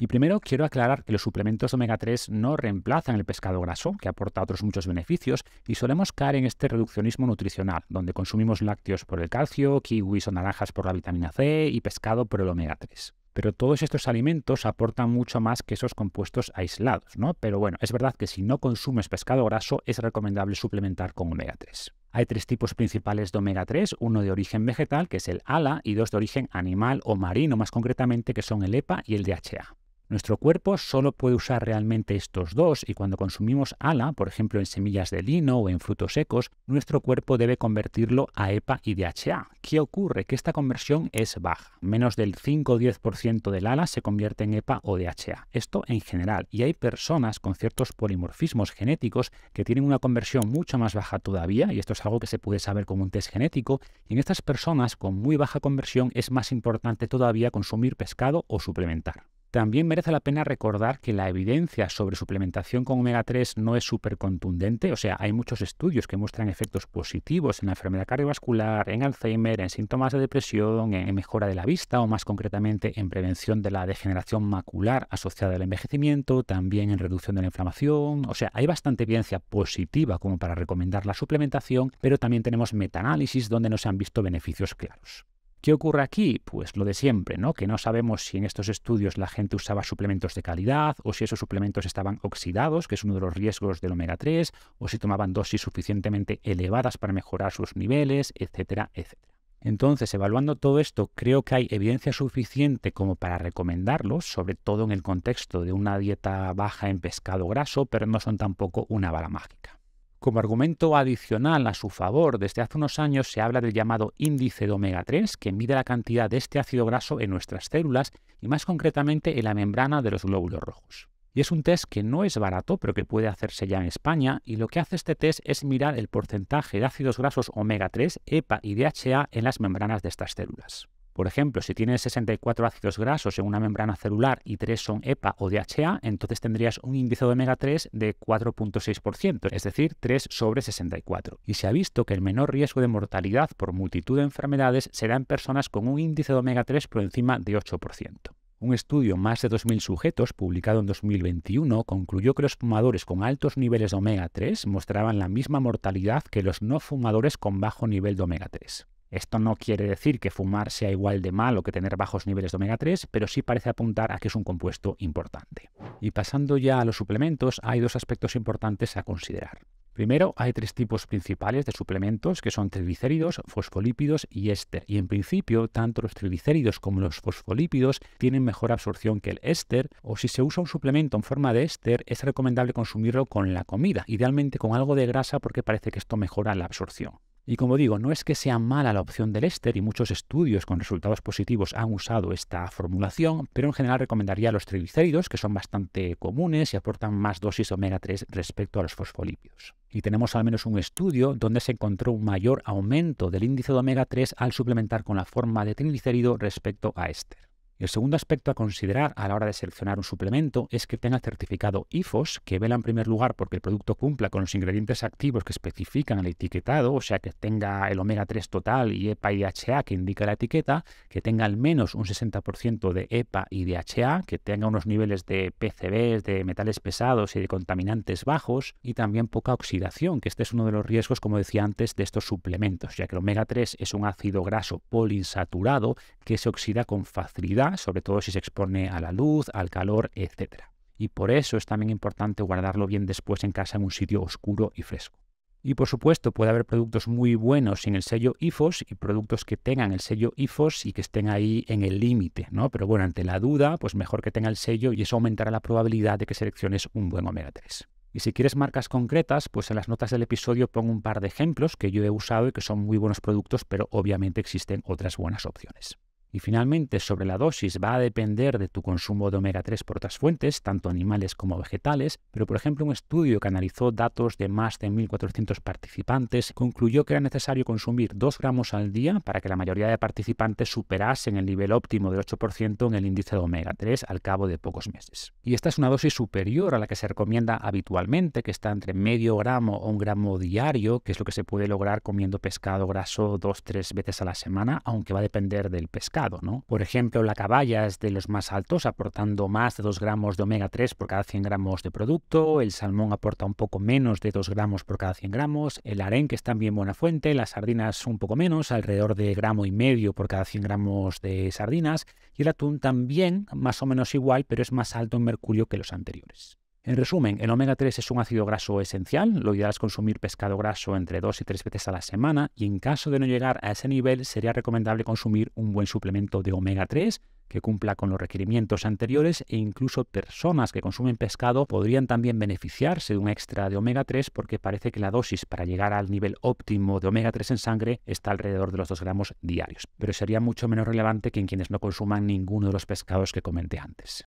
Y primero quiero aclarar que los suplementos de omega 3 no reemplazan el pescado graso, que aporta otros muchos beneficios, y solemos caer en este reduccionismo nutricional, donde consumimos lácteos por el calcio, kiwis o naranjas por la vitamina C y pescado por el omega 3. Pero todos estos alimentos aportan mucho más que esos compuestos aislados, ¿no? Pero bueno, es verdad que si no consumes pescado graso es recomendable suplementar con omega 3. Hay tres tipos principales de omega 3, uno de origen vegetal, que es el ALA, y dos de origen animal o marino, más concretamente, que son el EPA y el DHA. Nuestro cuerpo solo puede usar realmente estos dos y cuando consumimos ALA, por ejemplo en semillas de lino o en frutos secos, nuestro cuerpo debe convertirlo a EPA y DHA. ¿Qué ocurre? Que esta conversión es baja. Menos del 5 o 10% del ALA se convierte en EPA o DHA. Esto en general. Y hay personas con ciertos polimorfismos genéticos que tienen una conversión mucho más baja todavía, y esto es algo que se puede saber con un test genético, y en estas personas con muy baja conversión es más importante todavía consumir pescado o suplementar. También merece la pena recordar que la evidencia sobre suplementación con omega 3 no es súper contundente, o sea, hay muchos estudios que muestran efectos positivos en la enfermedad cardiovascular, en Alzheimer, en síntomas de depresión, en mejora de la vista o más concretamente en prevención de la degeneración macular asociada al envejecimiento, también en reducción de la inflamación, o sea, hay bastante evidencia positiva como para recomendar la suplementación, pero también tenemos metaanálisis donde no se han visto beneficios claros. ¿Qué ocurre aquí? Pues lo de siempre, ¿no? Que no sabemos si en estos estudios la gente usaba suplementos de calidad o si esos suplementos estaban oxidados, que es uno de los riesgos del omega 3, o si tomaban dosis suficientemente elevadas para mejorar sus niveles, etcétera, etcétera. Entonces, evaluando todo esto, creo que hay evidencia suficiente como para recomendarlos, sobre todo en el contexto de una dieta baja en pescado graso, pero no son tampoco una bala mágica. Como argumento adicional a su favor, desde hace unos años se habla del llamado índice de omega 3, que mide la cantidad de este ácido graso en nuestras células y más concretamente en la membrana de los glóbulos rojos. Y es un test que no es barato, pero que puede hacerse ya en España, y lo que hace este test es mirar el porcentaje de ácidos grasos omega 3, EPA y DHA en las membranas de estas células. Por ejemplo, si tienes 64 ácidos grasos en una membrana celular y 3 son EPA o DHA, entonces tendrías un índice de omega 3 de 4,6%, es decir, 3 sobre 64. Y se ha visto que el menor riesgo de mortalidad por multitud de enfermedades será en personas con un índice de omega 3 por encima de 8%. Un estudio más de 2.000 sujetos, publicado en 2021, concluyó que los fumadores con altos niveles de omega 3 mostraban la misma mortalidad que los no fumadores con bajo nivel de omega 3. Esto no quiere decir que fumar sea igual de malo que tener bajos niveles de omega 3, pero sí parece apuntar a que es un compuesto importante. Y pasando ya a los suplementos, hay dos aspectos importantes a considerar. Primero, hay tres tipos principales de suplementos que son triglicéridos, fosfolípidos y éster. Y en principio, tanto los triglicéridos como los fosfolípidos tienen mejor absorción que el éster, o si se usa un suplemento en forma de éster, es recomendable consumirlo con la comida, idealmente con algo de grasa porque parece que esto mejora la absorción. Y como digo, no es que sea mala la opción del éster y muchos estudios con resultados positivos han usado esta formulación, pero en general recomendaría los triglicéridos, que son bastante comunes y aportan más dosis de omega 3 respecto a los fosfolípidos. Y tenemos al menos un estudio donde se encontró un mayor aumento del índice de omega 3 al suplementar con la forma de triglicérido respecto a éster. El segundo aspecto a considerar a la hora de seleccionar un suplemento es que tenga certificado IFOS, que vela en primer lugar porque el producto cumpla con los ingredientes activos que especifican el etiquetado, o sea que tenga el omega 3 total y EPA y DHA que indica la etiqueta, que tenga al menos un 60% de EPA y DHA, que tenga unos niveles de PCBs, de metales pesados y de contaminantes bajos, y también poca oxidación, que este es uno de los riesgos, como decía antes, de estos suplementos, ya que el omega 3 es un ácido graso poliinsaturado que se oxida con facilidad, sobre todo si se expone a la luz, al calor, etc. Y por eso es también importante guardarlo bien después en casa en un sitio oscuro y fresco. Y por supuesto puede haber productos muy buenos sin el sello IFOS y productos que tengan el sello IFOS y que estén ahí en el límite, ¿no? Pero bueno, ante la duda, pues mejor que tenga el sello y eso aumentará la probabilidad de que selecciones un buen omega 3. Y si quieres marcas concretas, pues en las notas del episodio pongo un par de ejemplos que yo he usado y que son muy buenos productos, pero obviamente existen otras buenas opciones. Y finalmente, sobre la dosis va a depender de tu consumo de omega 3 por otras fuentes, tanto animales como vegetales, pero por ejemplo un estudio que analizó datos de más de 1.400 participantes concluyó que era necesario consumir 2 gramos al día para que la mayoría de participantes superasen el nivel óptimo del 8% en el índice de omega 3 al cabo de pocos meses. Y esta es una dosis superior a la que se recomienda habitualmente, que está entre medio gramo o 1 gramo diario, que es lo que se puede lograr comiendo pescado graso 2-3 veces a la semana, aunque va a depender del pescado. pescado, ¿no? Por ejemplo, la caballa es de los más altos, aportando más de 2 gramos de omega 3 por cada 100 gramos de producto, el salmón aporta un poco menos de 2 gramos por cada 100 gramos, el arenque es también buena fuente, las sardinas un poco menos, alrededor de 1,5 gramos por cada 100 gramos de sardinas, y el atún también más o menos igual, pero es más alto en mercurio que los anteriores. En resumen, el omega 3 es un ácido graso esencial, lo ideal es consumir pescado graso entre 2 y 3 veces a la semana y en caso de no llegar a ese nivel sería recomendable consumir un buen suplemento de omega 3 que cumpla con los requerimientos anteriores e incluso personas que consumen pescado podrían también beneficiarse de un extra de omega 3 porque parece que la dosis para llegar al nivel óptimo de omega 3 en sangre está alrededor de los 2 gramos diarios, pero sería mucho menos relevante que en quienes no consuman ninguno de los pescados que comenté antes.